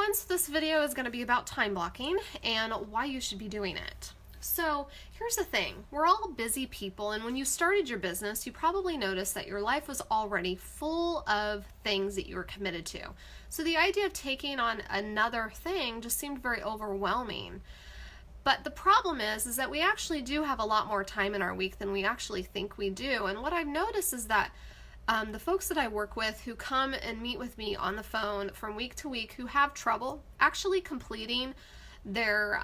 everyone, so this video is going to be about time blocking and why you should be doing it. So here's the thing, we're all busy people, and when you started your business, you probably noticed that your life was already full of things that you were committed to. So the idea of taking on another thing just seemed very overwhelming. But the problem is that we actually do have a lot more time in our week than we actually think we do. And what I've noticed is that the folks that I work with who come and meet with me on the phone from week to week who have trouble actually completing their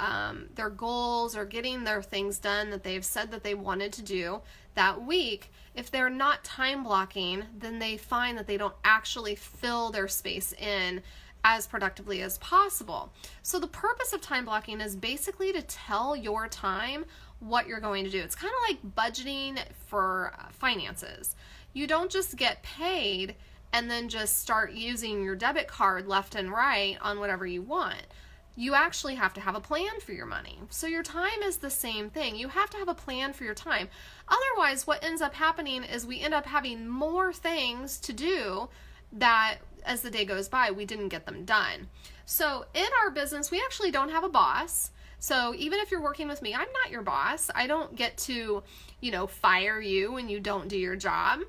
goals or getting their things done that they've said that they wanted to do that week, if they're not time blocking, then they find that they don't actually fill their space in as productively as possible. So the purpose of time blocking is basically to tell your time what you're going to do. It's kind of like budgeting for finances. You don't just get paid and then just start using your debit card left and right on whatever you want. You actually have to have a plan for your money. So your time is the same thing. You have to have a plan for your time. Otherwise, what ends up happening is we end up having more things to do that as the day goes by, we didn't get them done. So in our business, we actually don't have a boss. So even if you're working with me, I'm not your boss. I don't get to, fire you when you don't do your job.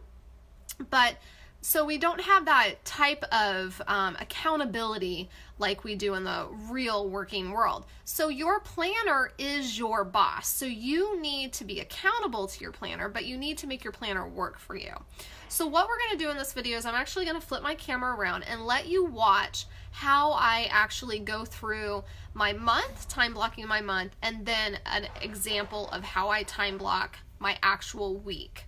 But so we don't have that type of accountability like we do in the real working world. So your planner is your boss. So you need to be accountable to your planner, but you need to make your planner work for you. So what we're going to do in this video is I'm actually going to flip my camera around and let you watch how I actually go through my month, time blocking my month, and then an example of how I time block my actual week.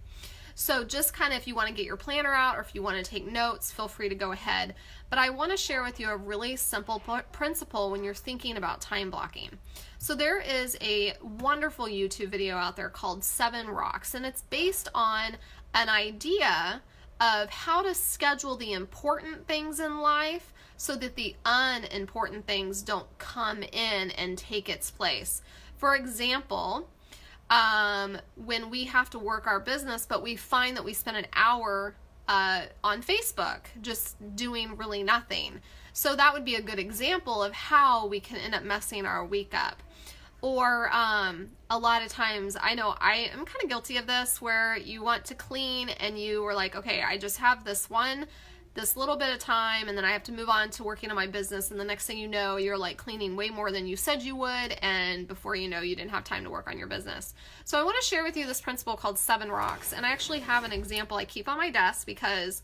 So just kind of if you want to get your planner out or if you want to take notes, feel free to go ahead. But I want to share with you a really simple principle when you're thinking about time blocking. So there is a wonderful YouTube video out there called 7 Rocks, and it's based on an idea of how to schedule the important things in life so that the unimportant things don't come in and take its place. For example, when we have to work our business, but we find that we spend an hour on Facebook just doing really nothing. So that would be a good example of how we can end up messing our week up. Or a lot of times, I know I am kind of guilty of this, where you want to clean and you were like, okay, I just have this little bit of time, and then I have to move on to working on my business, and the next thing you know, you're like cleaning way more than you said you would, and before you know, you didn't have time to work on your business. So I want to share with you this principle called 7 Rocks, and I actually have an example I keep on my desk because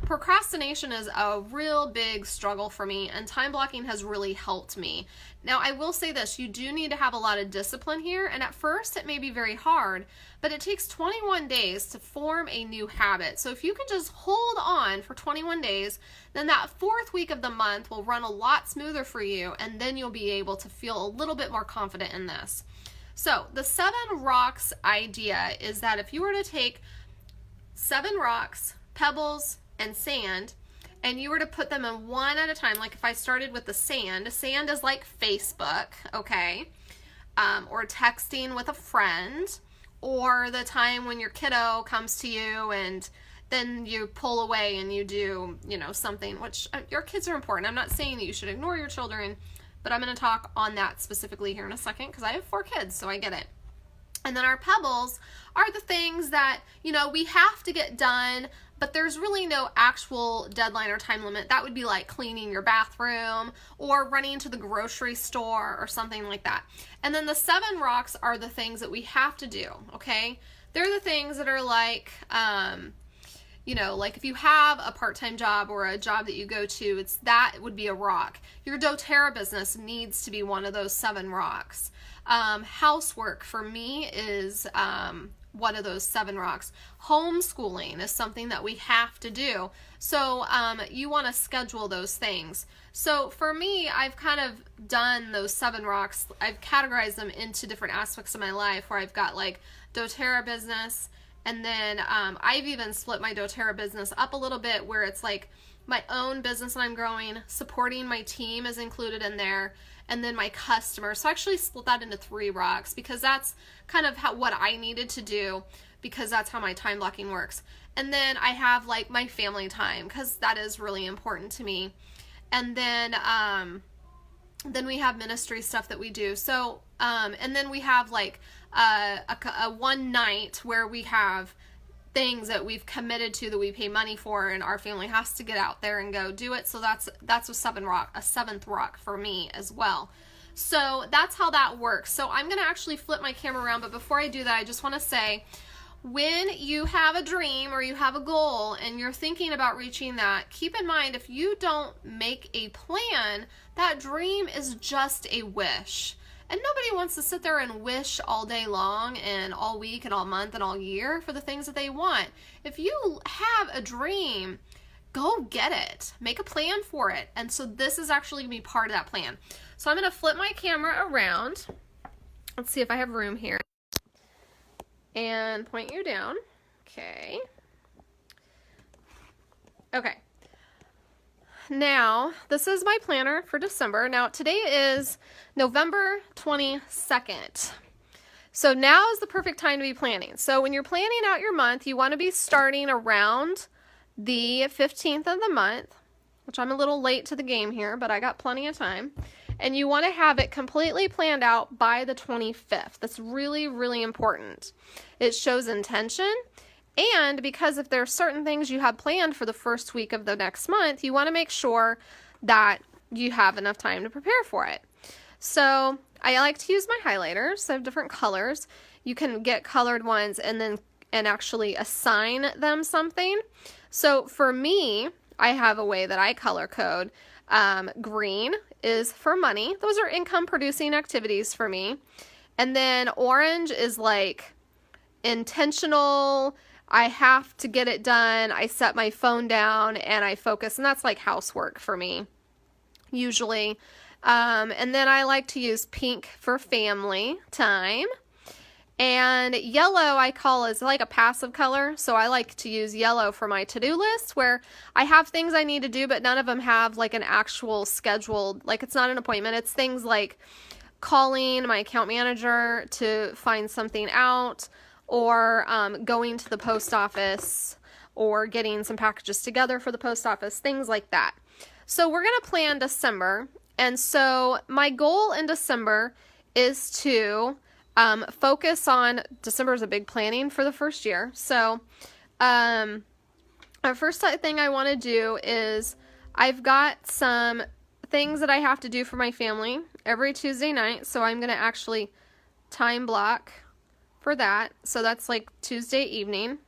procrastination is a real big struggle for me, and time blocking has really helped me. Now, I will say this, you do need to have a lot of discipline here, and at first it may be very hard, but it takes 21 days to form a new habit. So if you can just hold on for 21 days, then that 4th week of the month will run a lot smoother for you, and then you'll be able to feel a little bit more confident in this. So the 7 Rocks idea is that if you were to take 7 rocks, pebbles, and sand, and you were to put them in one at a time, like if I started with the sand is like Facebook, okay, or texting with a friend, or the time when your kiddo comes to you and then you pull away and you do, something, which your kids are important. I'm not saying that you should ignore your children, but I'm going to talk on that specifically here in a second because I have 4 kids, so I get it. And then our pebbles are the things that, we have to get done, but there's really no actual deadline or time limit. That would be like cleaning your bathroom or running to the grocery store or something like that. And then the 7 rocks are the things that we have to do, okay? They're the things that are like, like if you have a part-time job or a job that you go to, that would be a rock. Your doTERRA business needs to be one of those 7 rocks. Housework for me is one of those 7 rocks. Homeschooling is something that we have to do. So you want to schedule those things. So for me, I've kind of done those 7 rocks. I've categorized them into different aspects of my life where I've got like doTERRA business, and then I've even split my doTERRA business up a little bit where it's like my own business that I'm growing, supporting my team is included in there, and then my customers. So I actually split that into 3 rocks because that's kind of what I needed to do, because that's how my time blocking works. And then I have like my family time because that is really important to me. And then Then we have ministry stuff that we do. So, and then we have like a one night where we have things that we've committed to that we pay money for, and our family has to get out there and go do it. So that's a seventh rock for me as well. So that's how that works. So I'm going to actually flip my camera around, but before I do that, I just want to say, when you have a dream or you have a goal and you're thinking about reaching that, keep in mind, if you don't make a plan, that dream is just a wish. And nobody wants to sit there and wish all day long and all week and all month and all year for the things that they want. If you have a dream, go get it. Make a plan for it. And so this is actually going to be part of that plan. So I'm going to flip my camera around. Let's see if I have room here. And point you down. Okay. Okay. Now, this is my planner for December. Now, today is November 22nd. So now is the perfect time to be planning. So when you're planning out your month, you want to be starting around the 15th of the month, which I'm a little late to the game here, but I got plenty of time. And you want to have it completely planned out by the 25th. That's really, really important. It shows intention. And because if there are certain things you have planned for the first week of the next month, you want to make sure that you have enough time to prepare for it. So I like to use my highlighters. I have different colors. You can get colored ones and actually assign them something. So for me, I have a way that I color code. Green is for money. Those are income producing activities for me. And then orange is like intentional. I have to get it done. I set my phone down and I focus, and that's like housework for me usually. And then I like to use pink for family time. And yellow I call is like a passive color, so I like to use yellow for my to-do list, where I have things I need to do, but none of them have like an actual scheduled, like it's not an appointment. It's things like calling my account manager to find something out, or going to the post office, or getting some packages together for the post office, things like that. So we're going to plan December, and so my goal in December is to focus on, December is a big planning for the first year. So, our first thing I want to do is I've got some things that I have to do for my family every Tuesday night. So I'm going to actually time block for that. So that's like Tuesday evening.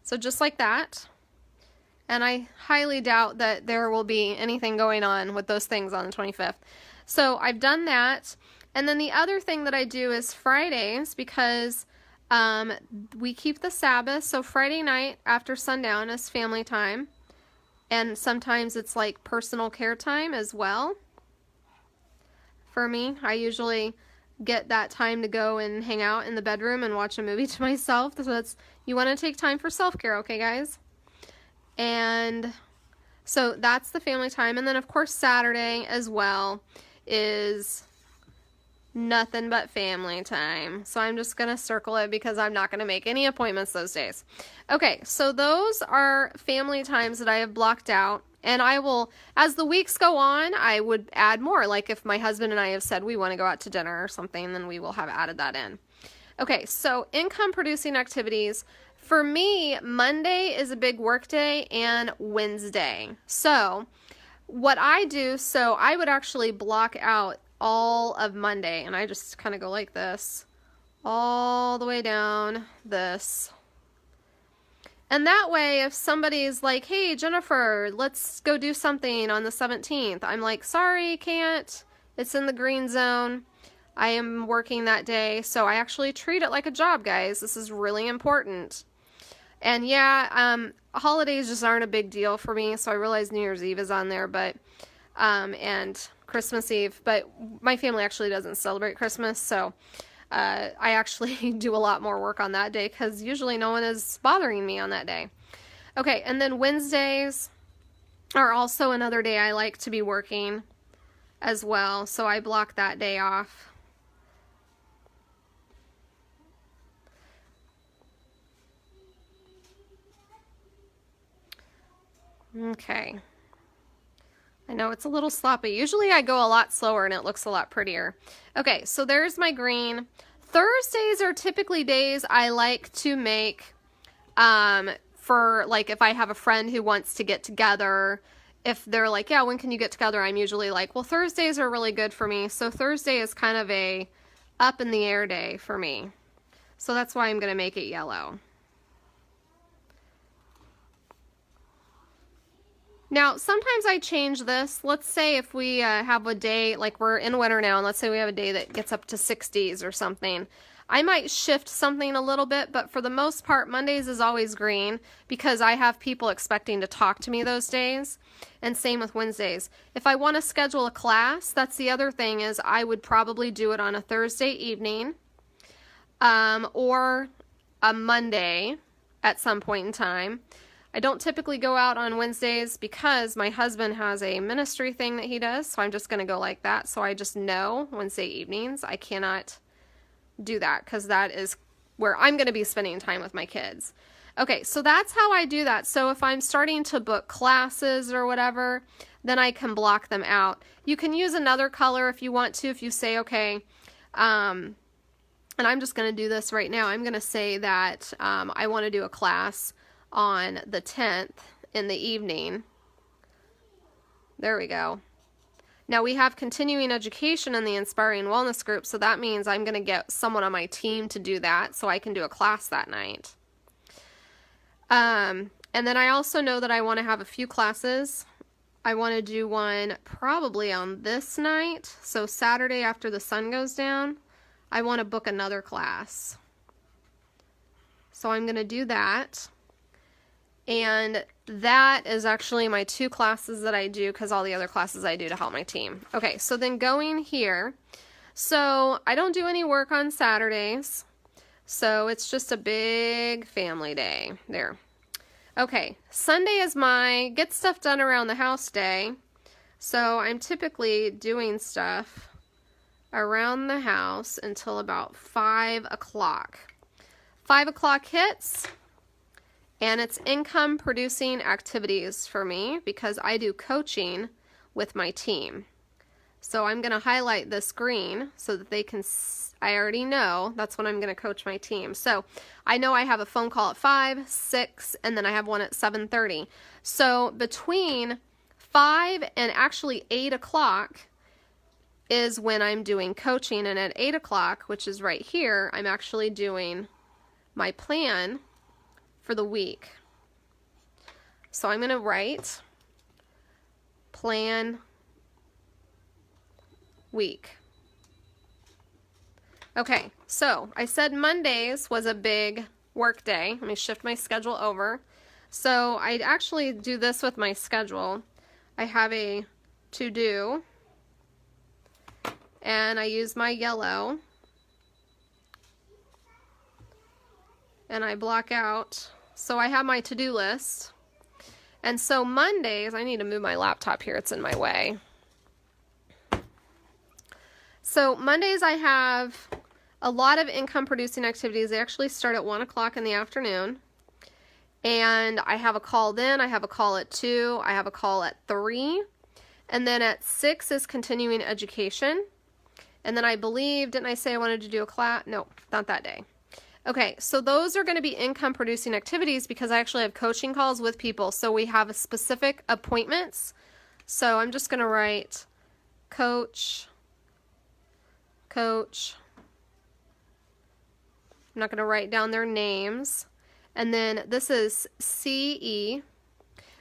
So just like that. And I highly doubt that there will be anything going on with those things on the 25th. So I've done that. And then the other thing that I do is Fridays, because we keep the Sabbath. So Friday night after sundown is family time. And sometimes it's like personal care time as well. For me, I usually get that time to go and hang out in the bedroom and watch a movie to myself. So that's, you want to take time for self-care, okay guys? And so that's the family time. And then of course Saturday as well is nothing but family time. So I'm just going to circle it because I'm not going to make any appointments those days. Okay, so those are family times that I have blocked out. And I will, as the weeks go on, I would add more. Like if my husband and I have said we want to go out to dinner or something, then we will have added that in. Okay, so income producing activities. For me, Monday is a big work day and Wednesday. So what I do, so I would actually block out all of Monday, and I just kind of go like this, all the way down this. And that way, if somebody's like, hey, Jennifer, let's go do something on the 17th. I'm like, sorry, can't. It's in the green zone. I am working that day. So I actually treat it like a job, guys. This is really important. And yeah, holidays just aren't a big deal for me. So I realize New Year's Eve is on there, but, and Christmas Eve. But my family actually doesn't celebrate Christmas. So I actually do a lot more work on that day because usually no one is bothering me on that day. Okay, and then Wednesdays are also another day I like to be working as well, so I block that day off. Okay. I know it's a little sloppy. Usually I go a lot slower and it looks a lot prettier. Okay, so there's my green. Thursdays are typically days I like to make for like if I have a friend who wants to get together. If they're like, yeah, when can you get together? I'm usually like, well, Thursdays are really good for me. So Thursday is kind of a up in the air day for me. So that's why I'm going to make it yellow. Now, sometimes I change this. Let's say if we have a day, like we're in winter now, and let's say we have a day that gets up to 60s or something. I might shift something a little bit, but for the most part, Mondays is always green because I have people expecting to talk to me those days. And same with Wednesdays. If I want to schedule a class, that's the other thing is I would probably do it on a Thursday evening or a Monday at some point in time. I don't typically go out on Wednesdays because my husband has a ministry thing that he does, so I'm just going to go like that. So I just know Wednesday evenings I cannot do that because that is where I'm going to be spending time with my kids. Okay, so that's how I do that. So if I'm starting to book classes or whatever, then I can block them out. You can use another color if you want to, if you say, okay, and I'm just going to do this right now. I'm going to say that I want to do a class on the 10th in the evening. There we go. Now we have continuing education in the Inspiring Wellness group, so that means I'm going to get someone on my team to do that so I can do a class that night. And then I also know that I want to have a few classes. I want to do one probably on this night, so Saturday after the sun goes down, I want to book another class. So I'm going to do that. And that is actually my 2 classes that I do because all the other classes I do to help my team. Okay, so then going here. So I don't do any work on Saturdays. So it's just a big family day. There. Okay, Sunday is my get stuff done around the house day. So I'm typically doing stuff around the house until about 5 o'clock. 5 o'clock hits. And it's income producing activities for me because I do coaching with my team. So I'm going to highlight this green so that they can, I already know that's when I'm going to coach my team. So I know I have a phone call at 5, 6, and then I have one at 7:30. So between 5 and actually 8 o'clock is when I'm doing coaching. And at 8 o'clock, which is right here, I'm actually doing my plan for the week. So I'm going to write plan week. Okay, so I said Mondays was a big work day. Let me shift my schedule over. So I actually do this with my schedule. I have a to-do and I use my yellow and I block out. So I have my to-do list. And so Mondays, I need to move my laptop here, it's in my way. So Mondays I have a lot of income producing activities. They actually start at 1 o'clock in the afternoon. And I have a call then, I have a call at 2, I have a call at 3. And then at 6 is continuing education. And then I believe, didn't I say I wanted to do a class? No, not that day. Okay, so those are going to be income producing activities because I actually have coaching calls with people. So we have specific appointments. So I'm just going to write coach. I'm not going to write down their names. And then this is CE.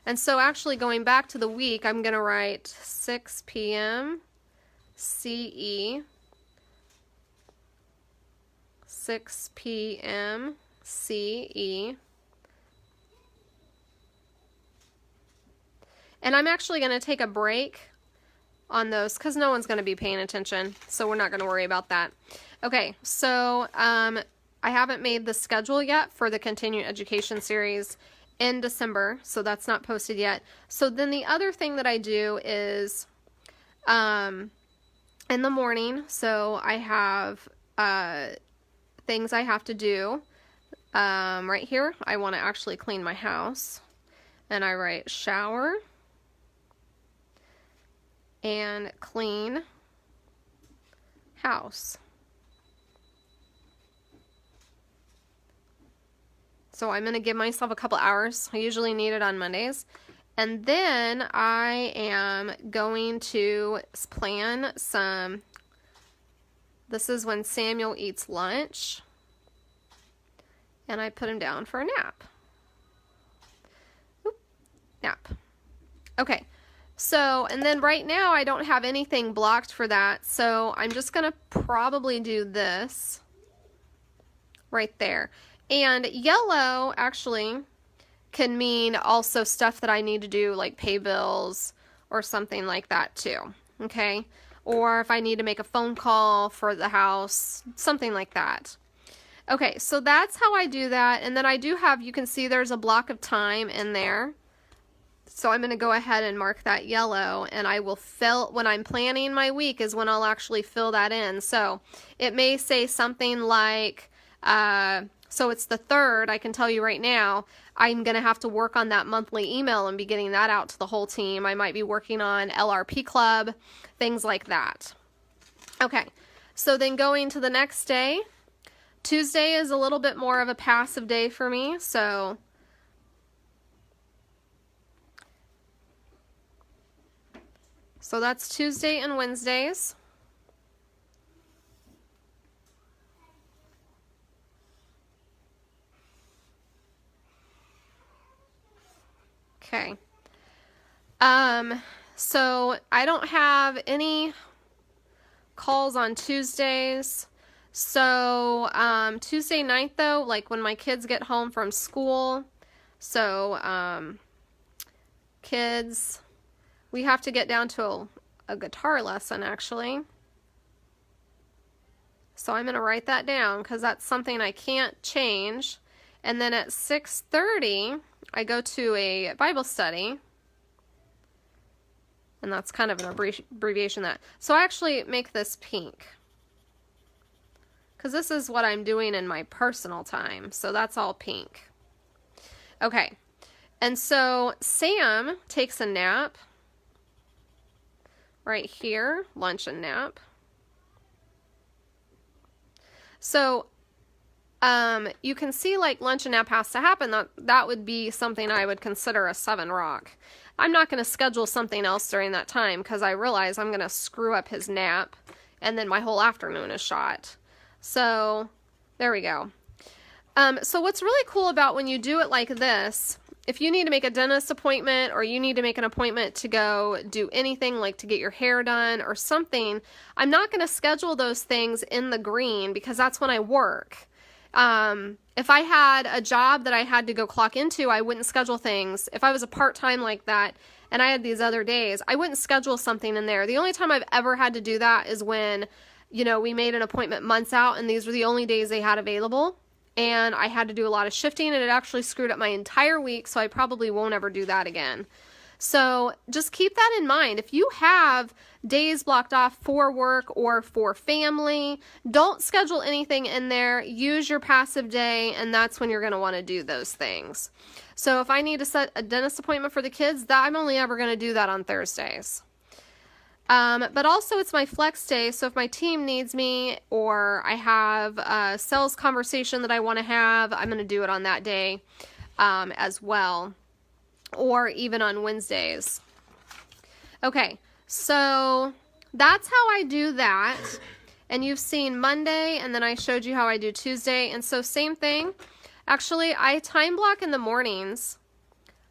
And so actually going back to the week, I'm going to write 6 p.m. CE. 6 p.m. CE. And I'm actually going to take a break on those because no one's going to be paying attention, so we're not going to worry about that. Okay, so I haven't made the schedule yet for the continuing education series in December, so that's not posted yet. So then the other thing that I do is in the morning, so I have things I have to do. Right here, I want to actually clean my house. and I write shower and clean house. So I'm going to give myself a couple hours. I usually need it on Mondays. And then I am going to plan some, this is when Samuel eats lunch. And I put him down for a nap. Oop, nap. Okay. So, and then right now I don't have anything blocked for that. So I'm just going to probably do this right there. And yellow actually can mean also stuff that I need to do, like pay bills or something like that too. Okay. Or if I need to make a phone call for the house, something like that. Okay, so that's how I do that. And then I do have, you can see there's a block of time in there. So I'm going to go ahead and mark that yellow, and I will fill, when I'm planning my week is when I'll actually fill that in. So it may say something like, so it's the 3rd, I can tell you right now, I'm going to have to work on that monthly email and be getting that out to the whole team. I might be working on LRP Club, things like that. Okay, so then going to the next day, Tuesday is a little bit more of a passive day for me, so that's Tuesday and Wednesdays. Okay. So I don't have any calls on Tuesdays. So, Tuesday night though, like when my kids get home from school, so, kids, we have to get down to a guitar lesson actually. So I'm going to write that down because that's something I can't change. And then at 6:30, I go to a Bible study. And that's kind of an abbreviation that. So I actually make this pink. Because this is what I'm doing in my personal time. So that's all pink. Okay. And so Sam takes a nap. Right here. Lunch and nap. So you can see like lunch and nap has to happen. That would be something I would consider a 7 rock. I'm not going to schedule something else during that time because I realize I'm going to screw up his nap and then my whole afternoon is shot. So there we go. So what's really cool about when you do it like this, if you need to make a dentist appointment or you need to make an appointment to go do anything like to get your hair done or something, I'm not going to schedule those things in the green because that's when I work. If I had a job that I had to go clock into, I wouldn't schedule things. If I was a part-time like that and I had these other days, I wouldn't schedule something in there. The only time I've ever had to do that is when, you know, we made an appointment months out and these were the only days they had available. And I had to do a lot of shifting and it actually screwed up my entire week, so I probably won't ever do that again. So just keep that in mind. If you have days blocked off for work or for family, don't schedule anything in there. Use your passive day, and that's when you're going to want to do those things. So if I need to set a dentist appointment for the kids, I'm only ever going to do that on Thursdays. But also it's my flex day, so if my team needs me or I have a sales conversation that I want to have, I'm going to do it on that day as well, or even on Wednesdays. Okay, so that's how I do that, and you've seen Monday, and then I showed you how I do Tuesday, and so same thing. Actually, I time block in the mornings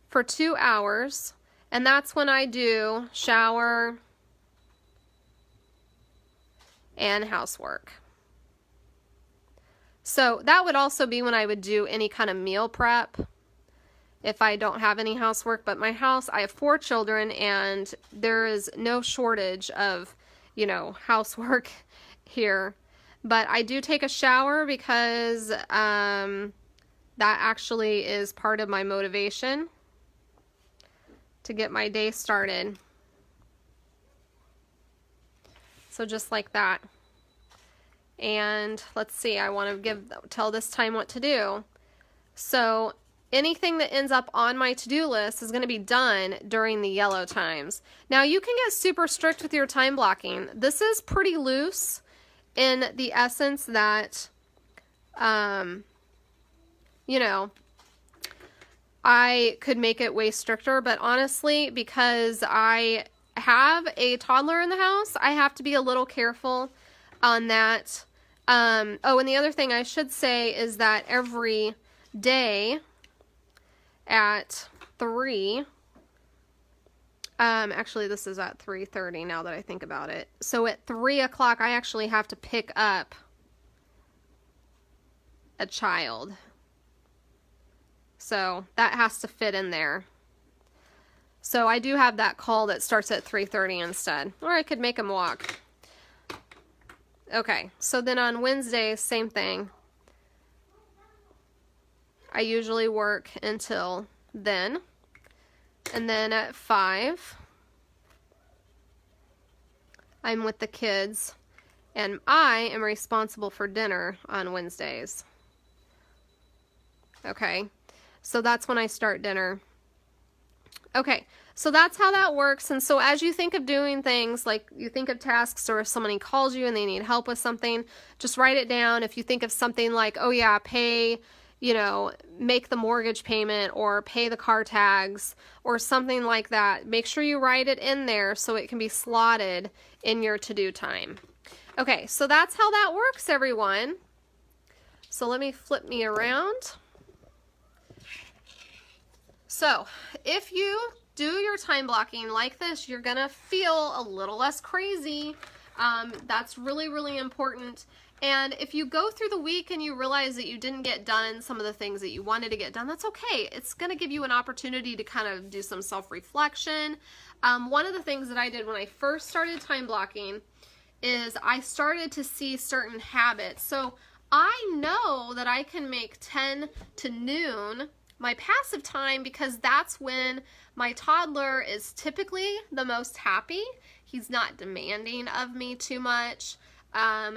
for 2 hours, and that's when I do shower and housework. So that would also be when I would do any kind of meal prep if I don't have any housework. But my house, I have 4 children and there is no shortage of, you know, housework here. But I do take a shower because that actually is part of my motivation to get my day started. So just like that. And let's see, I want to tell this time what to do. So anything that ends up on my to-do list is going to be done during the yellow times. Now, you can get super strict with your time blocking. This is pretty loose in the essence that, you know, I could make it way stricter, but honestly, because I have a toddler in the house, I have to be a little careful on that. Oh, and the other thing I should say is that every day at 3, actually this is at 3:30 now that I think about it. So at 3 o'clock, I actually have to pick up a child. So that has to fit in there. So I do have that call that starts at 3:30 instead. Or I could make him walk. Okay, so then on Wednesday, same thing. I usually work until then. And then at 5, I'm with the kids. And I am responsible for dinner on Wednesdays. Okay, so that's when I start dinner. Okay, so that's how that works. And so as you think of doing things, like you think of tasks, or if somebody calls you and they need help with something, just write it down. If you think of something like, oh yeah, pay, you know, make the mortgage payment or pay the car tags or something like that, make sure you write it in there so it can be slotted in your to-do time. Okay, so that's how that works, everyone. So let me flip me around. So if you do your time blocking like this, you're gonna feel a little less crazy. That's really, really important. And if you go through the week and you realize that you didn't get done some of the things that you wanted to get done, that's okay. It's gonna give you an opportunity to kind of do some self-reflection. One of the things that I did when I first started time blocking is I started to see certain habits. So I know that I can make 10 to noon my passive time because that's when my toddler is typically the most happy. He's not demanding of me too much.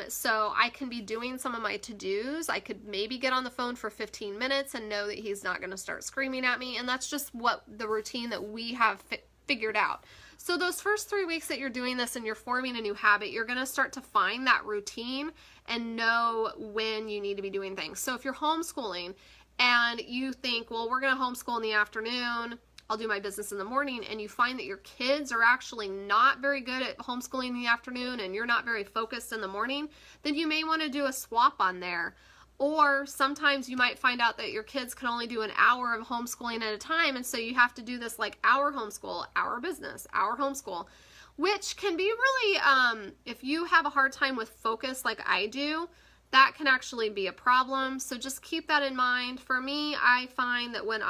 So I can be doing some of my to-dos. I could maybe get on the phone for 15 minutes and know that he's not going to start screaming at me. And that's just what the routine that we have figured out. So those first 3 weeks that you're doing this and you're forming a new habit, you're going to start to find that routine and know when you need to be doing things. So if you're homeschooling and you think, well, we're going to homeschool in the afternoon, I'll do my business in the morning, and you find that your kids are actually not very good at homeschooling in the afternoon and you're not very focused in the morning, then you may want to do a swap on there. Or sometimes you might find out that your kids can only do an hour of homeschooling at a time, and so you have to do this like hour homeschool, hour business, hour homeschool, which can be really, if you have a hard time with focus like I do, that can actually be a problem. So just keep that in mind. For me, I find that when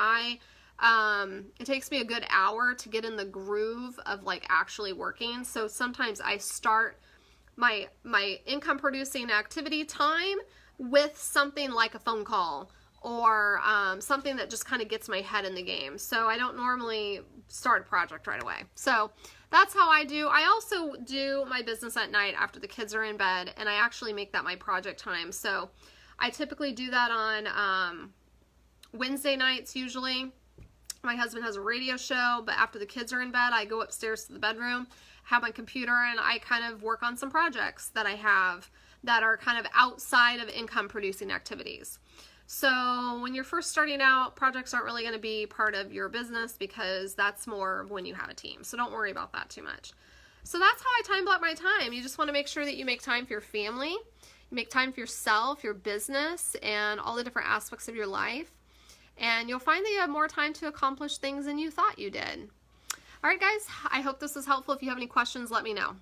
it takes me a good hour to get in the groove of like actually working. So sometimes I start my income producing activity time with something like a phone call or something that just kind of gets my head in the game. So I don't normally start a project right away. So that's how I do. I also do my business at night after the kids are in bed, and I actually make that my project time. So I typically do that on Wednesday nights usually. My husband has a radio show, but after the kids are in bed, I go upstairs to the bedroom, have my computer, and I kind of work on some projects that I have that are kind of outside of income producing activities. So when you're first starting out, projects aren't really going to be part of your business because that's more when you have a team. So don't worry about that too much. So that's how I time block my time. You just want to make sure that you make time for your family, you make time for yourself, your business, and all the different aspects of your life. And you'll find that you have more time to accomplish things than you thought you did. All right, guys, I hope this was helpful. If you have any questions, let me know.